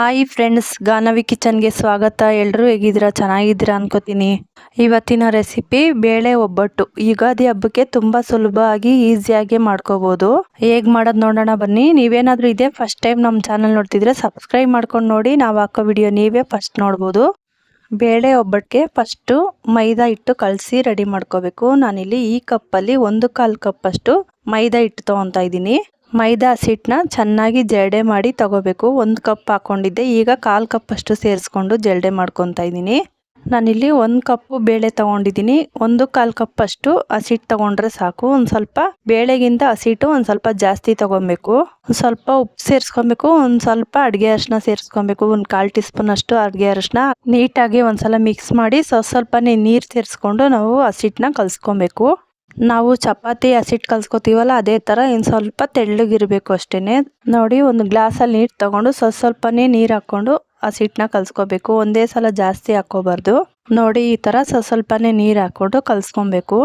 Hi friends, Ganavi ಕಿಚನ್ಗೆ ಸ್ವಾಗತ. ಎಲ್ಲರೂ ಹೇಗಿದ್ದೀರಾ? ಚೆನ್ನಾಗಿದ್ದೀರಾ ಅನ್ಕೋತೀನಿ. ಇವತ್ತಿನ ರೆಸಿಪಿ ಬೇಳೆ ಒಬ್ಬಟ್ಟು. ಯುಗಾದಿ ಹಬ್ಬಕ್ಕೆ ತುಂಬ ಸುಲಭವಾಗಿ ಈಸಿಯಾಗಿ ಮಾಡ್ಕೋಬೋದು. ಹೇಗೆ ಮಾಡೋದು ನೋಡೋಣ ಬನ್ನಿ. ನೀವೇನಾದರೂ ಇದೇ ಫಸ್ಟ್ ಟೈಮ್ ನಮ್ಮ ಚಾನಲ್ ನೋಡ್ತಿದ್ರೆ ಸಬ್ಸ್ಕ್ರೈಬ್ ಮಾಡ್ಕೊಂಡು ನೋಡಿ. ನಾವು ಹಾಕೋ ವಿಡಿಯೋ ನೀವೇ ಫಸ್ಟ್ ನೋಡ್ಬೋದು. ಬೇಳೆ ಒಬ್ಬಟ್ಟಿಗೆ ಫಸ್ಟು ಮೈದಾ ಹಿಟ್ಟು ಕಲಸಿ ರೆಡಿ ಮಾಡ್ಕೋಬೇಕು. ನಾನಿಲ್ಲಿ ಈ ಕಪ್ಪಲ್ಲಿ 1/4 ಕಪ್ಪಷ್ಟು ಮೈದಾ ಹಿಟ್ಟು ತೊಗೊತಾ ಇದ್ದೀನಿ. ಮೈದಾ ಹಸಿಟ್ಟನ್ನ ಚೆನ್ನಾಗಿ ಜರಡೆ ಮಾಡಿ ತಗೋಬೇಕು. 1 ಕಪ್ ಹಾಕೊಂಡಿದ್ದೆ, ಈಗ 1/4 ಕಪ್ಪಷ್ಟು ಸೇರಿಸ್ಕೊಂಡು ಜರಡೆ ಮಾಡ್ಕೊತಾ ಇದ್ದೀನಿ. ನಾನಿಲ್ಲಿ 1 ಕಪ್ಪು ಬೇಳೆ ತೊಗೊಂಡಿದ್ದೀನಿ. 1/4 ಕಪ್ಪಷ್ಟು ಹಸಿಟ್ಟು ತೊಗೊಂಡ್ರೆ ಸಾಕು. ಒಂದು ಸ್ವಲ್ಪ ಬೇಳೆಗಿಂತ ಹಸಿಟ್ಟು ಒಂದು ಸ್ವಲ್ಪ ಜಾಸ್ತಿ ತೊಗೊಬೇಕು. ಸ್ವಲ್ಪ ಉಪ್ಪು ಸೇರಿಸ್ಕೊಬೇಕು, ಒಂದು ಸ್ವಲ್ಪ ಅಡುಗೆ ಅರಿಶಿನ ಸೇರಿಸ್ಕೊಬೇಕು. ಒಂದು 1/4 ಟೀ ಸ್ಪೂನ್ ಅಷ್ಟು ಅಡುಗೆ ಅರಿಶಿನ ನೀಟಾಗಿ ಒಂದ್ಸಲ ಮಿಕ್ಸ್ ಮಾಡಿ ಸ್ವಲ್ಪನೇ ನೀರು ಸೇರಿಸ್ಕೊಂಡು ನಾವು ಹಸಿಟ್ಟನ್ನ ಕಲಿಸ್ಕೊಬೇಕು. ನಾವು ಚಪಾತಿ ಹಸಿಟ್ಟು ಕಲ್ಸ್ಕೊತೀವಲ್ಲ ಅದೇ ಥರ ಇನ್ನು ಸ್ವಲ್ಪ ತೆಳ್ಳಗಿರಬೇಕು ಅಷ್ಟೇ. ನೋಡಿ, ಒಂದು ಗ್ಲಾಸಲ್ಲಿ ನೀರು ತೊಗೊಂಡು ಸ್ವಲ್ಪನೇ ನೀರು ಹಾಕ್ಕೊಂಡು ಹಸಿಟ್ಟನ್ನ ಕಲ್ಸ್ಕೊಬೇಕು. ಒಂದೇ ಸಲ ಜಾಸ್ತಿ ಹಾಕ್ಕೋಬಾರ್ದು. ನೋಡಿ, ಈ ಥರ ಸ್ವಲ್ಪನೇ ನೀರು ಹಾಕ್ಕೊಂಡು ಕಲ್ಸ್ಕೊಬೇಕು.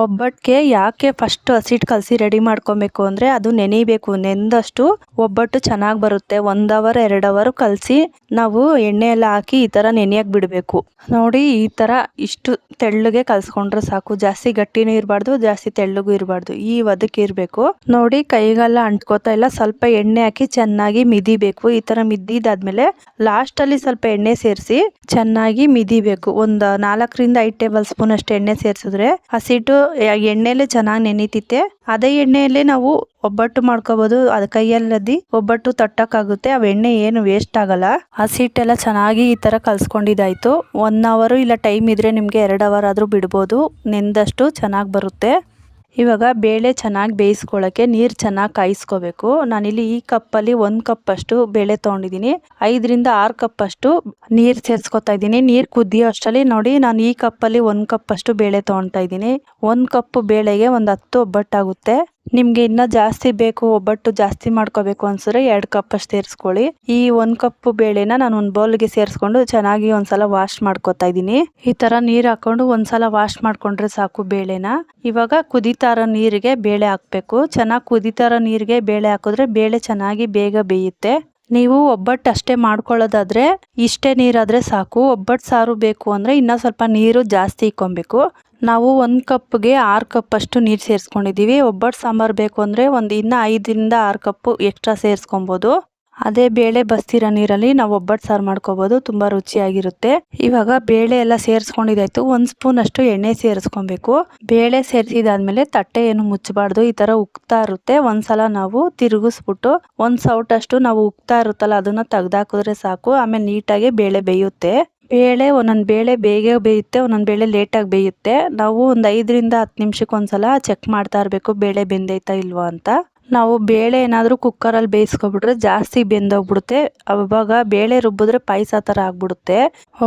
ಒಬ್ಬಟ್ಟಿಗೆ ಯಾಕೆ ಫಸ್ಟ್ ಹಸಿಟ್ಟು ಕಲಸಿ ರೆಡಿ ಮಾಡ್ಕೊಬೇಕು ಅಂದರೆ ಅದು ನೆನೆಯಬೇಕು. ನೆಂದಷ್ಟು ಒಬ್ಬಟ್ಟು ಚೆನ್ನಾಗಿ ಬರುತ್ತೆ. 1 ಅವರ್ 2 ಅವರ್ ಕಲಸಿ ನಾವು ಎಣ್ಣೆ ಎಲ್ಲ ಹಾಕಿ ಈ ಥರ ನೆನೆಯಕ್ಕೆ ಬಿಡಬೇಕು. ನೋಡಿ, ಈ ಥರ ಇಷ್ಟು ತೆಳ್ಳಗೆ ಕಲ್ಸ್ಕೊಂಡ್ರೆ ಸಾಕು. ಜಾಸ್ತಿ ಗಟ್ಟಿನೂ ಇರಬಾರ್ದು, ಜಾಸ್ತಿ ತೆಳ್ಳಗೂ ಇರಬಾರ್ದು. ಈ ಅದಕ್ಕೆ ಇರಬೇಕು. ನೋಡಿ, ಕೈಗೆಲ್ಲ ಅಂಟ್ಕೋತಾ ಇಲ್ಲ. ಸ್ವಲ್ಪ ಎಣ್ಣೆ ಹಾಕಿ ಚೆನ್ನಾಗಿ ಮಿದಿಬೇಕು. ಈ ಥರ ಮಿದ್ದಿದ್ದಾದ್ಮೇಲೆ ಲಾಸ್ಟಲ್ಲಿ ಸ್ವಲ್ಪ ಎಣ್ಣೆ ಸೇರಿಸಿ ಚೆನ್ನಾಗಿ ಮಿದಿಬೇಕು. ಒಂದು 4 ರಿಂದ 5 ಟೇಬಲ್ ಸ್ಪೂನ್ ಅಷ್ಟು ಎಣ್ಣೆ ಸೇರಿಸಿದ್ರೆ ಹಸಿಟ್ಟು ಎಣ್ಣೆಲೆ ಚೆನ್ನಾಗಿ ನೆನೀತಿತ್ತೆ. ಅದೇ ಎಣ್ಣೆಯಲ್ಲೇ ನಾವು ಒಬ್ಬಟ್ಟು ಮಾಡ್ಕೋಬಹುದು. ಅದ ಕೈಯಲ್ಲದಿ ಒಬ್ಬಟ್ಟು ತಟ್ಟಕ್ಕಾಗುತ್ತೆ. ಆ ಎಣ್ಣೆ ಏನು ವೇಸ್ಟ್ ಆಗಲ್ಲ. ಹಸಿಟ್ಟೆಲ್ಲ ಚೆನ್ನಾಗಿ ಈ ತರ ಕಲ್ಸ್ಕೊಂಡಿದ್ದಾಯ್ತು. 1 ಅವರ್ ಇಲ್ಲ ಟೈಮ್ ಇದ್ರೆ ನಿಮ್ಗೆ 2 ಅವರ್ ಆದ್ರೂ ಬಿಡ್ಬೋದು. ನೆಂದಷ್ಟು ಚೆನ್ನಾಗಿ ಬರುತ್ತೆ. ಇವಾಗ ಬೇಳೆ ಚೆನ್ನಾಗಿ ಬೇಯಿಸ್ಕೊಳ್ಳೋಕ್ಕೆ ನೀರು ಚೆನ್ನಾಗಿ ಕಾಯಿಸ್ಕೋಬೇಕು. ನಾನಿಲ್ಲಿ ಈ ಕಪ್ಪಲ್ಲಿ 1 ಕಪ್ಪಷ್ಟು ಬೇಳೆ ತೊಗೊಂಡಿದ್ದೀನಿ. 5 ರಿಂದ 6 ಕಪ್ಪಷ್ಟು ನೀರು ಸೇರಿಸ್ಕೊತಾ ಇದ್ದೀನಿ. ನೀರು ಕುದಿಯೋ ಅಷ್ಟರಲ್ಲಿ ನೋಡಿ, ನಾನು ಈ ಕಪ್ಪಲ್ಲಿ 1 ಕಪ್ಪಷ್ಟು ಬೇಳೆ ತೊಗೊತಾ ಇದ್ದೀನಿ. 1 ಕಪ್ ಬೇಳೆಗೆ ಒಂದು 10 ಒಬ್ಬಟ್ಟಾಗುತ್ತೆ. ನಿಮ್ಗೆ ಇನ್ನೂ ಜಾಸ್ತಿ ಬೇಕು, ಒಬ್ಬಟ್ಟು ಜಾಸ್ತಿ ಮಾಡ್ಕೋಬೇಕು ಅನ್ಸಿದ್ರೆ 2 ಕಪ್ಪಷ್ಟು ಸೇರಿಸ್ಕೊಳ್ಳಿ. ಈ 1 ಕಪ್ ಬೇಳೆನ ನಾನು ಒಂದು ಬೌಲ್ಗೆ ಸೇರಿಸ್ಕೊಂಡು ಚೆನ್ನಾಗಿ ಒಂದ್ಸಲ ವಾಶ್ ಮಾಡ್ಕೊತಾ ಇದ್ದೀನಿ. ಈ ತರ ನೀರು ಹಾಕೊಂಡು ಒಂದ್ಸಲ ವಾಶ್ ಮಾಡ್ಕೊಂಡ್ರೆ ಸಾಕು ಬೇಳೆನ. ಇವಾಗ ಕುದಿತಾ ಇರೋ ನೀರಿಗೆ ಬೇಳೆ ಹಾಕ್ಬೇಕು. ಚೆನ್ನಾಗಿ ಕುದಿತಾ ಇರೋ ನೀರಿಗೆ ಬೇಳೆ ಹಾಕಿದ್ರೆ ಬೇಳೆ ಚೆನ್ನಾಗಿ ಬೇಗ ಬೇಯುತ್ತೆ. ನೀವು ಒಬ್ಬಟ್ಟು ಅಷ್ಟೇ ಮಾಡ್ಕೊಳ್ಳೋದಾದ್ರೆ ಇಷ್ಟೇ ನೀರಾದ್ರೆ ಸಾಕು. ಒಬ್ಬಟ್ಟು ಸಾರು ಬೇಕು ಅಂದ್ರೆ ಇನ್ನೂ ಸ್ವಲ್ಪ ನೀರು ಜಾಸ್ತಿ ಇಕ್ಕೊಬೇಕು. ನಾವು 1 ಕಪ್ಗೆ 6 ಕಪ್ಪಷ್ಟು ನೀರು ಸೇರಿಸ್ಕೊಂಡಿದ್ದೀವಿ. ಒಬ್ಬಟ್ಟು ಸಾಂಬಾರು ಬೇಕು ಅಂದರೆ ಇನ್ನೂ 5 ರಿಂದ 6 ಕಪ್ಪು ಎಕ್ಸ್ಟ್ರಾ ಸೇರಿಸ್ಕೊಬೋದು. ಅದೇ ಬೇಳೆ ಬಸ್ತಿರೋ ನೀರಲ್ಲಿ ನಾವು ಒಬ್ಬಟ್ಟು ಸಾರು ಮಾಡ್ಕೋಬೋದು. ತುಂಬ ರುಚಿಯಾಗಿರುತ್ತೆ. ಇವಾಗ ಬೇಳೆ ಎಲ್ಲ ಸೇರಿಸ್ಕೊಂಡಿದ್ದಾಯ್ತು. 1 ಸ್ಪೂನ್ ಅಷ್ಟು ಎಣ್ಣೆ ಸೇರಿಸ್ಕೊಬೇಕು. ಬೇಳೆ ಸೇರಿಸಿದಾದ್ಮೇಲೆ ತಟ್ಟೆ ಏನು ಮುಚ್ಚಬಾರ್ದು. ಈ ಥರ ಉಕ್ತಾ ಇರುತ್ತೆ. ಒಂದ್ಸಲ ನಾವು ತಿರುಗಿಸ್ಬಿಟ್ಟು 1 ಸೌಟಷ್ಟು ನಾವು ಉಕ್ತಾ ಇರುತ್ತಲ್ಲ ಅದನ್ನು ತೆಗ್ದಾಕಿದ್ರೆ ಸಾಕು. ಆಮೇಲೆ ನೀಟಾಗಿ ಬೇಳೆ ಬೇಯುತ್ತೆ. ಒಂದೊಂದು ಬೇಳೆ ಬೇಗ ಬೇಯುತ್ತೆ, ಒಂದೊಂದು ಬೇಳೆ ಲೇಟಾಗಿ ಬೇಯುತ್ತೆ. ನಾವು ಒಂದು 5 ರಿಂದ 10 ನಿಮಿಷಕ್ಕೆ ಒಂದ್ಸಲ ಚೆಕ್ ಮಾಡ್ತಾ ಇರಬೇಕು ಬೇಳೆ ಬೆಂದೈತಾ ಇಲ್ವಾ ಅಂತ. ನಾವು ಬೇಳೆ ಏನಾದರೂ ಕುಕ್ಕರಲ್ಲಿ ಬೇಯಿಸ್ಕೊಬಿಟ್ರೆ ಜಾಸ್ತಿ ಬೆಂದೋಗ್ಬಿಡುತ್ತೆ. ಅವಾಗ ಬೇಳೆ ರುಬ್ಬಿದ್ರೆ ಪಾಯಸ ಥರ ಆಗ್ಬಿಡುತ್ತೆ.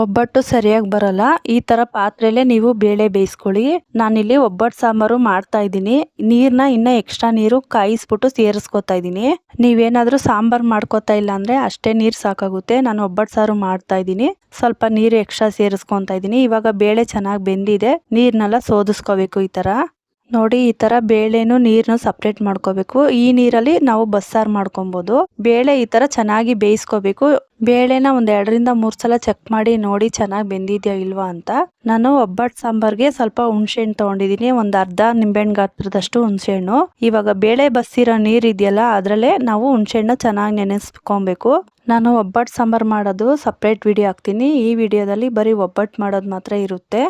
ಒಬ್ಬಟ್ಟು ಸರಿಯಾಗಿ ಬರಲ್ಲ. ಈ ಥರ ಪಾತ್ರೆಯಲ್ಲೇ ನೀವು ಬೇಳೆ ಬೇಯಿಸ್ಕೊಳ್ಳಿ. ನಾನಿಲ್ಲಿ ಒಬ್ಬಟ್ಟು ಸಾಂಬಾರು ಮಾಡ್ತಾ ಇದ್ದೀನಿ. ನೀರನ್ನ ಇನ್ನೂ ಎಕ್ಸ್ಟ್ರಾ ನೀರು ಕಾಯಿಸ್ಬಿಟ್ಟು ಸೇರಿಸ್ಕೊತಾ ಇದ್ದೀನಿ. ನೀವೇನಾದರೂ ಸಾಂಬಾರು ಮಾಡ್ಕೊತಾ ಇಲ್ಲ ಅಂದರೆ ಅಷ್ಟೇ ನೀರು ಸಾಕಾಗುತ್ತೆ. ನಾನು ಒಬ್ಬಟ್ಟು ಸಾರು ಮಾಡ್ತಾ ಇದ್ದೀನಿ. ಸ್ವಲ್ಪ ನೀರು ಎಕ್ಸ್ಟ್ರಾ ಸೇರಿಸ್ಕೊತಾ ಇದ್ದೀನಿ. ಇವಾಗ ಬೇಳೆ ಚೆನ್ನಾಗಿ ಬೆಂದಿದೆ. ನೀರನ್ನೆಲ್ಲ ಸೋದಿಸ್ಕೋಬೇಕು. ಈ ಥರ ನೋಡಿ, ಈ ಥರ ಬೇಳೆನೂ ನೀರನ್ನು ಸಪ್ರೇಟ್ ಮಾಡ್ಕೋಬೇಕು. ಈ ನೀರಲ್ಲಿ ನಾವು ಬಸ್ಸಾರು ಮಾಡ್ಕೊಬೋದು. ಬೇಳೆ ಈ ಥರ ಚೆನ್ನಾಗಿ ಬೇಯಿಸ್ಕೋಬೇಕು. ಬೇಳೆನ ಒಂದು 2 ರಿಂದ 3 ಸಲ ಚೆಕ್ ಮಾಡಿ ನೋಡಿ ಚೆನ್ನಾಗಿ ಬೆಂದಿದೆಯಾ ಇಲ್ವಾ ಅಂತ. ನಾನು ಒಬ್ಬಟ್ಟು ಸಾಂಬಾರ್ಗೆ ಸ್ವಲ್ಪ ಹುಣಸೆಹಣ್ಣು ತೊಗೊಂಡಿದ್ದೀನಿ. ಒಂದು ಅರ್ಧ ನಿಂಬೆಹಣ್ಣು ಗಾತ್ರದಷ್ಟು ಹುಣಸೆಹಣ್ಣು. ಇವಾಗ ಬೇಳೆ ಬಸ್ಸಿರೋ ನೀರು ಇದೆಯಲ್ಲ ಅದರಲ್ಲೇ ನಾವು ಹುಣಸೆಹಣ್ಣು ಚೆನ್ನಾಗಿ ನೆನೆಸ್ಕೊಬೇಕು. ನಾನು ಒಬ್ಬಟ್ಟು ಸಾಂಬಾರು ಮಾಡೋದು ಸಪ್ರೇಟ್ ವಿಡಿಯೋ ಹಾಕ್ತೀನಿ. ಈ ವಿಡಿಯೋದಲ್ಲಿ ಬರೀ ಒಬ್ಬಟ್ಟು ಮಾಡೋದು ಮಾತ್ರ ಇರುತ್ತೆ.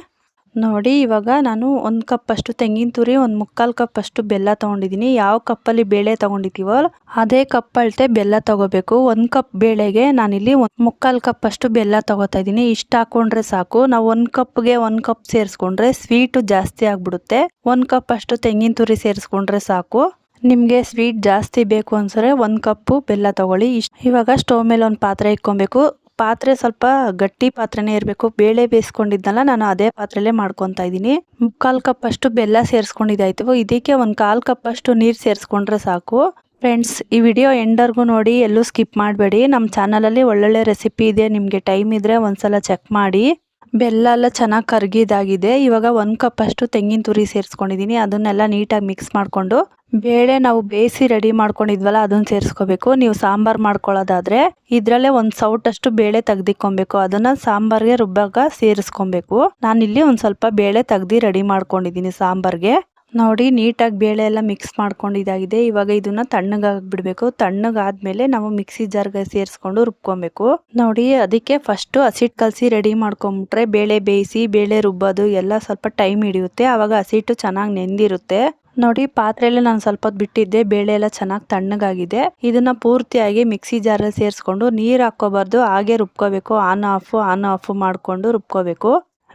ನೋಡಿ, ಇವಾಗ ನಾನು 1 ಕಪ್ಪಷ್ಟು ತೆಂಗಿನ ತುರಿ, 1/4 ಕಪ್ಪಷ್ಟು ಬೆಲ್ಲ ತೊಗೊಂಡಿದ್ದೀನಿ. ಯಾವ ಕಪ್ಪಲ್ಲಿ ಬೇಳೆ ತೊಗೊಂಡಿದ್ದೀವೋ ಅದೇ ಕಪ್ ಅಳತೆ ಬೆಲ್ಲ ತೊಗೋಬೇಕು. 1 ಕಪ್ ಬೇಳೆಗೆ ನಾನಿಲ್ಲಿ 1/4 ಕಪ್ಪಷ್ಟು ಬೆಲ್ಲ ತೊಗೋತಾ ಇದ್ದೀನಿ. ಇಷ್ಟು ಹಾಕ್ಕೊಂಡ್ರೆ ಸಾಕು. ನಾವು 1 ಕಪ್ಗೆ 1 ಕಪ್ ಸೇರಿಸ್ಕೊಂಡ್ರೆ ಸ್ವೀಟು ಜಾಸ್ತಿ ಆಗ್ಬಿಡುತ್ತೆ. 1 ಕಪ್ ಅಷ್ಟು ತೆಂಗಿನ ತುರಿ ಸೇರಿಸ್ಕೊಂಡ್ರೆ ಸಾಕು. ನಿಮಗೆ ಸ್ವೀಟ್ ಜಾಸ್ತಿ ಬೇಕು ಅನ್ಸರೆ 1 ಕಪ್ಪು ಬೆಲ್ಲ ತೊಗೊಳ್ಳಿ. ಇವಾಗ ಸ್ಟವ್ ಮೇಲೆ ಒಂದು ಪಾತ್ರೆ ಇಟ್ಕೊಬೇಕು. ಪಾತ್ರೆ ಸ್ವಲ್ಪ ಗಟ್ಟಿ ಪಾತ್ರೆನೇ ಇರಬೇಕು. ಬೇಳೆ ಬೇಯಿಸ್ಕೊಂಡಿದ್ನಲ್ಲ ನಾನು ಅದೇ ಪಾತ್ರೆಯಲ್ಲೇ ಮಾಡ್ಕೊತಾ ಇದ್ದೀನಿ. 1/4 ಕಪ್ಪಷ್ಟು ಬೆಲ್ಲ ಸೇರಿಸ್ಕೊಂಡಿದ್ದಾಯ್ತು. ಇದಕ್ಕೆ 1/4 ಕಪ್ಪಷ್ಟು ನೀರು ಸೇರಿಸ್ಕೊಂಡ್ರೆ ಸಾಕು. ಫ್ರೆಂಡ್ಸ್, ಈ ವಿಡಿಯೋ ಎಂಡರ್ಗೂ ನೋಡಿ, ಎಲ್ಲೂ ಸ್ಕಿಪ್ ಮಾಡಬೇಡಿ. ನಮ್ಮ ಚಾನಲಲ್ಲಿ ಒಳ್ಳೊಳ್ಳೆ ರೆಸಿಪಿ ಇದೆ. ನಿಮಗೆ ಟೈಮ್ ಇದ್ದರೆ ಒಂದ್ಸಲ ಚೆಕ್ ಮಾಡಿ. ಬೆಲ್ಲ ಎಲ್ಲ ಚೆನ್ನಾಗಿ ಕರಗಿದಾಗಿದೆ. ಇವಾಗ 1 ಕಪ್ ಅಷ್ಟು ತೆಂಗಿನ ತುರಿ ಸೇರಿಸ್ಕೊಂಡಿದ್ದೀನಿ. ಅದನ್ನೆಲ್ಲ ನೀಟಾಗಿ ಮಿಕ್ಸ್ ಮಾಡಿಕೊಂಡು ಬೇಳೆ ನಾವು ಬೇಯಿಸಿ ರೆಡಿ ಮಾಡ್ಕೊಂಡಿದ್ವಲ್ಲ ಅದನ್ನು ಸೇರಿಸ್ಕೋಬೇಕು. ನೀವು ಸಾಂಬಾರು ಮಾಡ್ಕೊಳ್ಳೋದಾದರೆ ಇದರಲ್ಲೇ ಒಂದು ಸೌಟಷ್ಟು ಬೇಳೆ ತೆಗ್ದಿಕ್ಕೊಬೇಕು. ಅದನ್ನು ಸಾಂಬಾರಿಗೆ ರುಬ್ಬಾಗ ಸೇರಿಸ್ಕೊಬೇಕು. ನಾನಿಲ್ಲಿ ಒಂದು ಸ್ವಲ್ಪ ಬೇಳೆ ತೆಗ್ದು ರೆಡಿ ಮಾಡ್ಕೊಂಡಿದ್ದೀನಿ ಸಾಂಬಾರಿಗೆ. ನೋಡಿ ನೀಟಾಗಿ ಬೇಳೆ ಎಲ್ಲ ಮಿಕ್ಸ್ ಮಾಡ್ಕೊಂಡಿದ್ದಾಗಿದೆ. ಇವಾಗ ಇದನ್ನ ತಣ್ಣಗಾಗ್ಬಿಡ್ಬೇಕು. ತಣ್ಣಗಾದ್ಮೇಲೆ ನಾವು ಮಿಕ್ಸಿ ಜಾರ್ಗೆ ಸೇರಿಸ್ಕೊಂಡು ರುಬ್ಕೊಬೇಕು. ನೋಡಿ ಅದಕ್ಕೆ ಫಸ್ಟ್ ಹಸಿಟ್ಟು ಕಲಸಿ ರೆಡಿ ಮಾಡ್ಕೊಂಬಿಟ್ರೆ ಬೇಳೆ ಬೇಯಿಸಿ ಬೇಳೆ ರುಬ್ಬೋದು ಎಲ್ಲ ಸ್ವಲ್ಪ ಟೈಮ್ ಹಿಡಿಯುತ್ತೆ. ಆವಾಗ ಹಸಿಟ್ಟು ಚೆನ್ನಾಗಿ ನೆಂದಿರುತ್ತೆ. ನೋಡಿ ಪಾತ್ರೆಯಲ್ಲಿ ನಾನು ಸ್ವಲ್ಪ ಹೊತ್ತು ಬಿಟ್ಟಿದ್ದೆ. ಬೇಳೆ ಎಲ್ಲ ಚೆನ್ನಾಗಿ ತಣ್ಣಗಾಗಿದೆ. ಇದನ್ನ ಪೂರ್ತಿಯಾಗಿ ಮಿಕ್ಸಿ ಜಾರಲ್ಲಿ ಸೇರಿಸ್ಕೊಂಡು ನೀರು ಹಾಕೋಬಾರ್ದು, ಹಾಗೆ ರುಬ್ಕೋಬೇಕು. ಆನ್ ಆಫ್ ಮಾಡಿಕೊಂಡು ರುಬ್ಕೋಬೇಕು.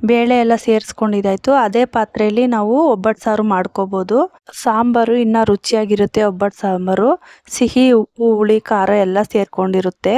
ಬೇಳೆ ಎಲ್ಲ ಸೇರಿಸ್ಕೊಂಡಿದ್ದಾಯ್ತು. ಅದೇ ಪಾತ್ರೆಯಲ್ಲಿ ನಾವು ಒಬ್ಬಟ್ಟು ಸಾರು ಮಾಡ್ಕೋಬೋದು. ಸಾಂಬಾರು ಇನ್ನ ರುಚಿಯಾಗಿರುತ್ತೆ. ಒಬ್ಬಟ್ಟು ಸಾಂಬಾರು ಸಿಹಿ, ಉಪ್ಪು, ಹುಳಿ, ಖಾರ ಎಲ್ಲ ಸೇರ್ಕೊಂಡಿರುತ್ತೆ.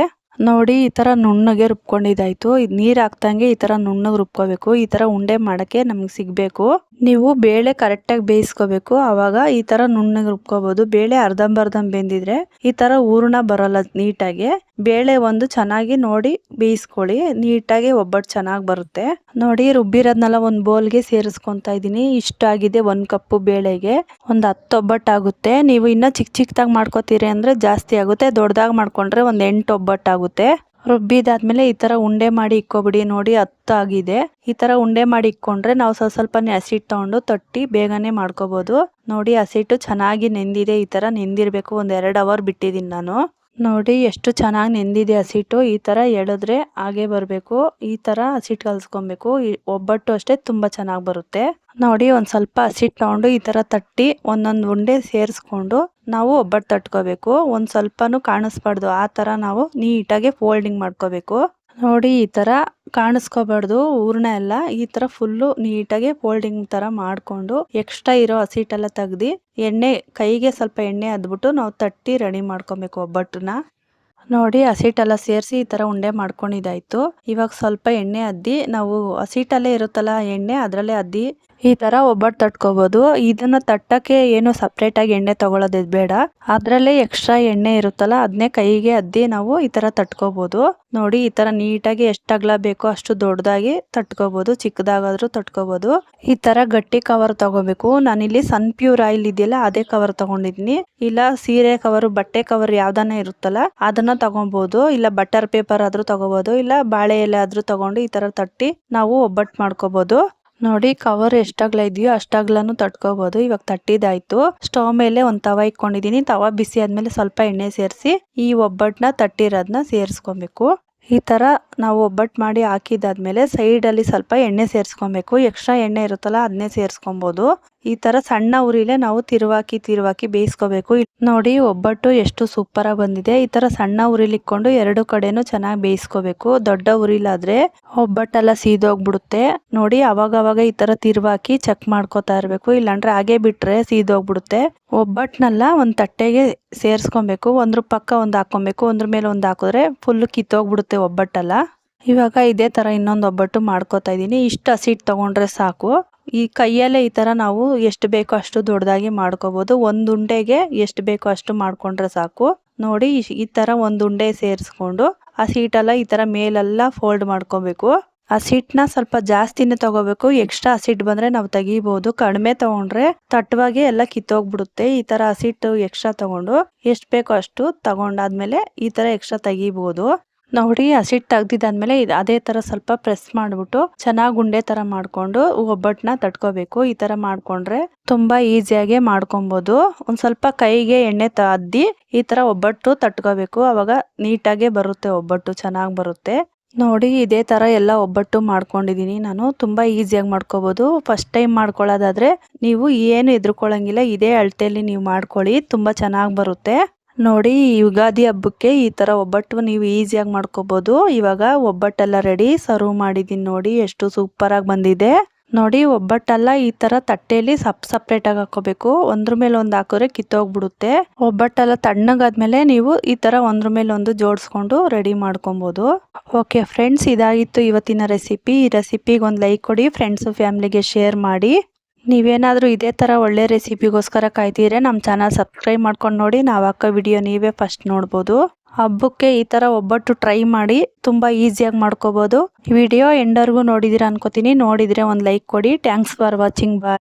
ನೋಡಿ ಈ ಥರ ನುಣ್ಣಗೆ ರುಬ್ಕೊಂಡಿದ್ದಾಯ್ತು. ಇದು ನೀರು ಹಾಕ್ದಂಗೆ ಈ ಥರ ನುಣ್ಣಗೆ ರುಬ್ಕೋಬೇಕು. ಈ ಥರ ಉಂಡೆ ಮಾಡೋಕ್ಕೆ ನಮ್ಗೆ ಸಿಗಬೇಕು. ನೀವು ಬೇಳೆ ಕರೆಕ್ಟಾಗಿ ಬೇಯಿಸ್ಕೋಬೇಕು. ಆವಾಗ ಈ ಥರ ನುಣ್ಣಗೆ ರುಬ್ಕೋಬೋದು. ಬೇಳೆ ಅರ್ಧಂಬರ್ಧ ಬೆಂದಿದ್ರೆ ಈ ಥರ ಹೂರ್ಣ ಬರೋಲ್ಲ ನೀಟಾಗಿ. ಬೇಳೆ ಒಂದು ಚೆನ್ನಾಗಿ ನೋಡಿ ಬೇಯಿಸ್ಕೊಳ್ಳಿ, ನೀಟಾಗಿ ಒಬ್ಬಟ್ಟು ಚೆನ್ನಾಗಿ ಬರುತ್ತೆ. ನೋಡಿ ರುಬ್ಬಿರೋದ್ನೆಲ್ಲ ಒಂದು ಬೌಲ್ಗೆ ಸೇರಿಸ್ಕೊತಾ ಇದ್ದೀನಿ. ಇಷ್ಟಾಗಿದೆ 1 ಕಪ್ಪು ಬೇಳೆಗೆ ಒಂದು 10 ಒಬ್ಬಟ್ಟು ಆಗುತ್ತೆ. ನೀವು ಇನ್ನ ಚಿಕ್ಕದಾಗಿ ಮಾಡ್ಕೋತೀರಿ ಅಂದರೆ ಜಾಸ್ತಿ ಆಗುತ್ತೆ. ದೊಡ್ಡದಾಗಿ ಮಾಡ್ಕೊಂಡ್ರೆ ಒಂದು 8 ಒಬ್ಬಟ್ಟು ಆಗುತ್ತೆ. ರುಬ್ಬಿದಾದ್ಮೇಲೆ ಈ ಥರ ಉಂಡೆ ಮಾಡಿ ಇಕ್ಕೊಬಿಡಿ. ನೋಡಿ 10 ಆಗಿದೆ. ಈ ಥರ ಉಂಡೆ ಮಾಡಿ ಇಕ್ಕೊಂಡ್ರೆ ನಾವು ಸ್ವಲ್ಪನೇ ಹಸಿಟ್ಟು ತೊಗೊಂಡು ತಟ್ಟಿ ಬೇಗನೆ ಮಾಡ್ಕೋಬೋದು. ನೋಡಿ ಹಸಿಟ್ಟು ಚೆನ್ನಾಗಿ ನೆಂದಿದೆ. ಈ ಥರ ನೆಂದಿರಬೇಕು. ಒಂದು 2 ಅವರ್ ಬಿಟ್ಟಿದ್ದೀನಿ ನಾನು. ನೋಡಿ ಎಷ್ಟು ಚೆನ್ನಾಗಿ ನೆಂದಿದೆ ಹಸಿಟ್ಟು. ಈ ಥರ ಎಳೆದ್ರೆ ಹಾಗೆ ಬರಬೇಕು. ಈ ಥರ ಹಸಿಟ್ಟು ಕಲಿಸ್ಕೊಬೇಕು. ಒಬ್ಬಟ್ಟು ಅಷ್ಟೇ ತುಂಬ ಚೆನ್ನಾಗಿ ಬರುತ್ತೆ. ನೋಡಿ ಒಂದು ಸ್ವಲ್ಪ ಹಸಿಟ್ಟು ತೊಗೊಂಡು ಈ ಥರ ತಟ್ಟಿ ಒಂದೊಂದು ಉಂಡೆ ಸೇರಿಸ್ಕೊಂಡು ನಾವು ಒಬ್ಬಟ್ಟು ತಟ್ಕೋಬೇಕು. ಒಂದು ಸ್ವಲ್ಪನೂ ಕಾಣಿಸ್ಬಾರ್ದು. ಆ ಥರ ನಾವು ನೀಟಾಗಿ ಫೋಲ್ಡಿಂಗ್ ಮಾಡ್ಕೋಬೇಕು. ನೋಡಿ ಈ ಥರ ಕಾಣಿಸ್ಕೋಬಾರ್ದು ಹೂರ್ಣ ಎಲ್ಲ. ಈ ಥರ ಫುಲ್ಲು ನೀಟಾಗಿ ಫೋಲ್ಡಿಂಗ್ ಥರ ಮಾಡಿಕೊಂಡು ಎಕ್ಸ್ಟ್ರಾ ಇರೋ ಹಸಿಟ್ಟೆಲ್ಲ ತೆಗ್ದು ಎಣ್ಣೆ ಕೈಗೆ ಸ್ವಲ್ಪ ಎಣ್ಣೆ ಅದ್ಬಿಟ್ಟು ನಾವು ತಟ್ಟಿ ರೆಡಿ ಮಾಡ್ಕೊಬೇಕು ಒಬ್ಬಟ್ಟನ್ನ. ನೋಡಿ ಹಸಿಟ್ಟೆಲ್ಲ ಸೇರಿಸಿ ಈ ಥರ ಉಂಡೆ ಮಾಡ್ಕೊಂಡಿದ್ದಾಯ್ತು. ಇವಾಗ ಸ್ವಲ್ಪ ಎಣ್ಣೆ ಅದ್ದಿ ನಾವು ಹಸಿಟ್ಟಲ್ಲೇ ಇರುತ್ತಲ್ಲ ಎಣ್ಣೆ, ಅದರಲ್ಲೇ ಅದ್ದಿ ಈ ಥರ ಒಬ್ಬಟ್ಟು ತಟ್ಕೋಬೋದು. ಇದನ್ನು ತಟ್ಟಕ್ಕೆ ಏನು ಸಪ್ರೇಟಾಗಿ ಎಣ್ಣೆ ತೊಗೊಳೋದು ಬೇಡ. ಅದರಲ್ಲೇ ಎಕ್ಸ್ಟ್ರಾ ಎಣ್ಣೆ ಇರುತ್ತಲ್ಲ ಅದನ್ನೇ ಕೈಗೆ ಅದ್ದಿ ನಾವು ಈ ಥರ ತಟ್ಕೋಬೋದು. ನೋಡಿ ಈ ಥರ ನೀಟಾಗಿ ಎಷ್ಟು ಅಗಲ ಬೇಕೋ ಅಷ್ಟು ದೊಡ್ಡದಾಗಿ ತಟ್ಕೋಬೋದು. ಚಿಕ್ಕದಾಗಾದ್ರೂ ತಟ್ಕೋಬೋದು. ಈ ಥರ ಗಟ್ಟಿ ಕವರ್ ತಗೋಬೇಕು. ನಾನಿಲ್ಲಿ ಸನ್ಪ್ಯೂರ್ ಆಯಿಲ್ ಇದೆಯಲ್ಲ ಅದೇ ಕವರ್ ತಗೊಂಡಿದ್ದೀನಿ. ಇಲ್ಲ ಸೀರೆ ಕವರು, ಬಟ್ಟೆ ಕವರ್ ಯಾವ್ದಾನ ಇರುತ್ತಲ್ಲ ಅದನ್ನ ತಗೊಬೋದು. ಇಲ್ಲ ಬಟರ್ ಪೇಪರ್ ಆದ್ರೂ ತಗೋಬೋದು. ಇಲ್ಲ ಬಾಳೆ ಎಲೆ ಆದ್ರೂ ತಗೊಂಡು ಈ ಥರ ತಟ್ಟಿ ನಾವು ಒಬ್ಬಟ್ಟು ಮಾಡ್ಕೋಬೋದು. ನೋಡಿ ಕವರ್ ಎಷ್ಟಾಗ್ಲ ಇದೆಯೋ ಅಷ್ಟಾಗ್ಲೂ ತಟ್ಕೋಬೋದು. ಇವಾಗ ತಟ್ಟಿದಾಯ್ತು. ಸ್ಟವ್ ಮೇಲೆ ಒಂದು ತವ ಇಟ್ಕೊಂಡಿದ್ದೀನಿ. ತವ ಬಿಸಿ ಆದ್ಮೇಲೆ ಸ್ವಲ್ಪ ಎಣ್ಣೆ ಸೇರಿಸಿ ಈ ಒಬ್ಬಟ್ಟನ್ನ ತಟ್ಟಿರೋದನ್ನ ಸೇರಿಸ್ಕೊಬೇಕು. ಈ ಥರ ನಾವು ಒಬ್ಬಟ್ಟು ಮಾಡಿ ಹಾಕಿದಾದ್ಮೇಲೆ ಸೈಡಲ್ಲಿ ಸ್ವಲ್ಪ ಎಣ್ಣೆ ಸೇರಿಸ್ಕೊಬೇಕು. ಎಕ್ಸ್ಟ್ರಾ ಎಣ್ಣೆ ಇರುತ್ತಲ್ಲ ಅದನ್ನೇ ಸೇರಿಸ್ಕೊಬೋದು. ಈ ಥರ ಸಣ್ಣ ಉರಿಲೇ ನಾವು ತಿರುವಾಕಿ ಬೇಯಿಸ್ಕೋಬೇಕು. ನೋಡಿ ಒಬ್ಬಟ್ಟು ಎಷ್ಟು ಸೂಪರಾಗಿ ಬಂದಿದೆ. ಈ ಥರ ಸಣ್ಣ ಉರಿಲಿ ಇಟ್ಕೊಂಡು 2 ಕಡೆನೂ ಚೆನ್ನಾಗಿ ಬೇಯಿಸ್ಕೋಬೇಕು. ದೊಡ್ಡ ಉರಿಲಾದ್ರೆ ಒಬ್ಬಟ್ಟೆಲ್ಲ ಸೀದೋಗ್ಬಿಡುತ್ತೆ. ನೋಡಿ ಅವಾಗ ಈ ಥರ ತಿರುವಾಕಿ ಚೆಕ್ ಮಾಡ್ಕೋತಾ ಇರಬೇಕು. ಇಲ್ಲಾಂದ್ರೆ ಹಾಗೆ ಬಿಟ್ರೆ ಸೀದೋಗ್ಬಿಡುತ್ತೆ. ಒಬ್ಬಟ್ಟನ್ನೆಲ್ಲ ಒಂದು ತಟ್ಟೆಗೆ ಸೇರಿಸ್ಕೊಬೇಕು. ಒಂದ್ರ ಪಕ್ಕ ಒಂದು ಹಾಕೊಬೇಕು. ಒಂದ್ರ ಮೇಲೆ ಒಂದು ಹಾಕಿದ್ರೆ ಫುಲ್ಲು ಕಿತ್ತೋಗ್ಬಿಡುತ್ತೆ ಒಬ್ಬಟ್ಟೆಲ್ಲ. ಇವಾಗ ಇದೇ ಥರ ಇನ್ನೊಂದು ಒಬ್ಬಟ್ಟು ಮಾಡ್ಕೋತಾ ಇದ್ದೀನಿ. ಇಷ್ಟು ಹಸಿಟ್ಟು ತೊಗೊಂಡ್ರೆ ಸಾಕು. ಈ ಕೈಯಲ್ಲೇ ಈ ಥರ ನಾವು ಎಷ್ಟು ಬೇಕೋ ಅಷ್ಟು ದೊಡ್ಡದಾಗಿ ಮಾಡ್ಕೋಬೋದು. ಒಂದು ಉಂಡೆಗೆ ಎಷ್ಟು ಬೇಕೋ ಅಷ್ಟು ಮಾಡ್ಕೊಂಡ್ರೆ ಸಾಕು. ನೋಡಿ ಈ ಥರ ಒಂದು ಉಂಡೆ ಸೇರಿಸ್ಕೊಂಡು ಹಸಿಟ್ಟೆಲ್ಲ ಈ ಥರ ಮೇಲೆಲ್ಲ ಫೋಲ್ಡ್ ಮಾಡ್ಕೋಬೇಕು. ಹಸಿಟ್ಟನ್ನ ಸ್ವಲ್ಪ ಜಾಸ್ತಿನೇ ತಗೋಬೇಕು. ಎಕ್ಸ್ಟ್ರಾ ಹಸಿಟ್ಟು ಬಂದರೆ ನಾವು ತೆಗಿಬೋದು. ಕಡಿಮೆ ತೊಗೊಂಡ್ರೆ ತಟ್ಟವಾಗೆ ಎಲ್ಲ ಕಿತ್ತೋಗ್ಬಿಡುತ್ತೆ. ಈ ಥರ ಹಸಿಟ್ಟು ಎಕ್ಸ್ಟ್ರಾ ತೊಗೊಂಡು ಎಷ್ಟು ಬೇಕೋ ಅಷ್ಟು ತಗೊಂಡಾದ್ಮೇಲೆ ಈ ಥರ ಎಕ್ಸ್ಟ್ರಾ ತೆಗಿಬೋದು. ನೋಡಿ ಹಸಿಟ್ಟು ತೆಗ್ದಿದ್ದಾದ್ಮೇಲೆ ಅದೇ ಥರ ಸ್ವಲ್ಪ ಪ್ರೆಸ್ ಮಾಡಿಬಿಟ್ಟು ಚೆನ್ನಾಗಿ ಉಂಡೆ ಥರ ಮಾಡಿಕೊಂಡು ಒಬ್ಬಟ್ಟನ್ನ ತಟ್ಕೋಬೇಕು. ಈ ಥರ ಮಾಡಿಕೊಂಡ್ರೆ ತುಂಬ ಈಸಿಯಾಗಿ ಮಾಡ್ಕೊಬೋದು. ಒಂದು ಸ್ವಲ್ಪ ಕೈಗೆ ಎಣ್ಣೆ ಅದ್ದಿ ಈ ಥರ ಒಬ್ಬಟ್ಟು ತಟ್ಕೋಬೇಕು. ಆವಾಗ ನೀಟಾಗೆ ಬರುತ್ತೆ, ಒಬ್ಬಟ್ಟು ಚೆನ್ನಾಗಿ ಬರುತ್ತೆ. ನೋಡಿ ಇದೇ ಥರ ಎಲ್ಲ ಒಬ್ಬಟ್ಟು ಮಾಡ್ಕೊಂಡಿದ್ದೀನಿ ನಾನು. ತುಂಬ ಈಸಿಯಾಗಿ ಮಾಡ್ಕೋಬೋದು. ಫಸ್ಟ್ ಟೈಮ್ ಮಾಡ್ಕೊಳ್ಳೋದಾದರೆ ನೀವು ಏನು ಹೆದರ್ಕೊಳ್ಳೋಂಗಿಲ್ಲ. ಇದೇ ಅಳತೆಯಲ್ಲಿ ನೀವು ಮಾಡ್ಕೊಳ್ಳಿ, ತುಂಬ ಚೆನ್ನಾಗಿ ಬರುತ್ತೆ. ನೋಡಿ ಯುಗಾದಿ ಹಬ್ಬಕ್ಕೆ ಈ ಥರ ಒಬ್ಬಟ್ಟು ನೀವು ಈಸಿಯಾಗಿ ಮಾಡ್ಕೋಬೋದು. ಇವಾಗ ಒಬ್ಬಟ್ಟೆಲ್ಲ ರೆಡಿ, ಸರ್ವ್ ಮಾಡಿದ್ದೀನಿ. ನೋಡಿ ಎಷ್ಟು ಸೂಪರಾಗಿ ಬಂದಿದೆ. ನೋಡಿ ಒಬ್ಬಟ್ಟೆಲ್ಲ ಈ ಥರ ತಟ್ಟೆಯಲ್ಲಿ ಸಪ್ರೇಟಾಗಿ ಹಾಕೋಬೇಕು. ಒಂದ್ರ ಮೇಲೆ ಒಂದು ಹಾಕಿದ್ರೆ ಕಿತ್ತೋಗ್ಬಿಡುತ್ತೆ. ಒಬ್ಬಟ್ಟೆಲ್ಲ ತಣ್ಣಗಾದ್ಮೇಲೆ ನೀವು ಈ ಥರ ಒಂದ್ರ ಮೇಲೆ ಒಂದು ಜೋಡಿಸ್ಕೊಂಡು ರೆಡಿ ಮಾಡ್ಕೊಬೋದು. ಓಕೆ ಫ್ರೆಂಡ್ಸ್, ಇದಾಗಿತ್ತು ಇವತ್ತಿನ ರೆಸಿಪಿ. ಈ ರೆಸಿಪಿಗೆ ಒಂದು ಲೈಕ್ ಕೊಡಿ, ಫ್ರೆಂಡ್ಸು ಫ್ಯಾಮ್ಲಿಗೆ ಶೇರ್ ಮಾಡಿ. ನೀವೇನಾದರೂ ಇದೇ ಥರ ಒಳ್ಳೆ ರೆಸಿಪಿಗೋಸ್ಕರ ಕಾಯ್ತಿದ್ರೆ ನಮ್ಮ ಚಾನಲ್ ಸಬ್ಸ್ಕ್ರೈಬ್ ಮಾಡ್ಕೊಂಡು ನೋಡಿ. ನಾವು ಹಾಕೋ ವಿಡಿಯೋ ನೀವೇ ಫಸ್ಟ್ ನೋಡ್ಬೋದು. ಹಬ್ಬಕ್ಕೆ ಈ ತರ ಒಬ್ಬಟ್ಟು ಟ್ರೈ ಮಾಡಿ, ತುಂಬಾ ಈಸಿಯಾಗಿ ಮಾಡ್ಕೋಬಹುದು. ವಿಡಿಯೋ ಎಂಡರ್ಗೂ ನೋಡಿದಿರ ಅನ್ಕೋತೀನಿ. ನೋಡಿದ್ರೆ ಒಂದು ಲೈಕ್ ಕೊಡಿ. Thanks for watching. ಬಾಯ್.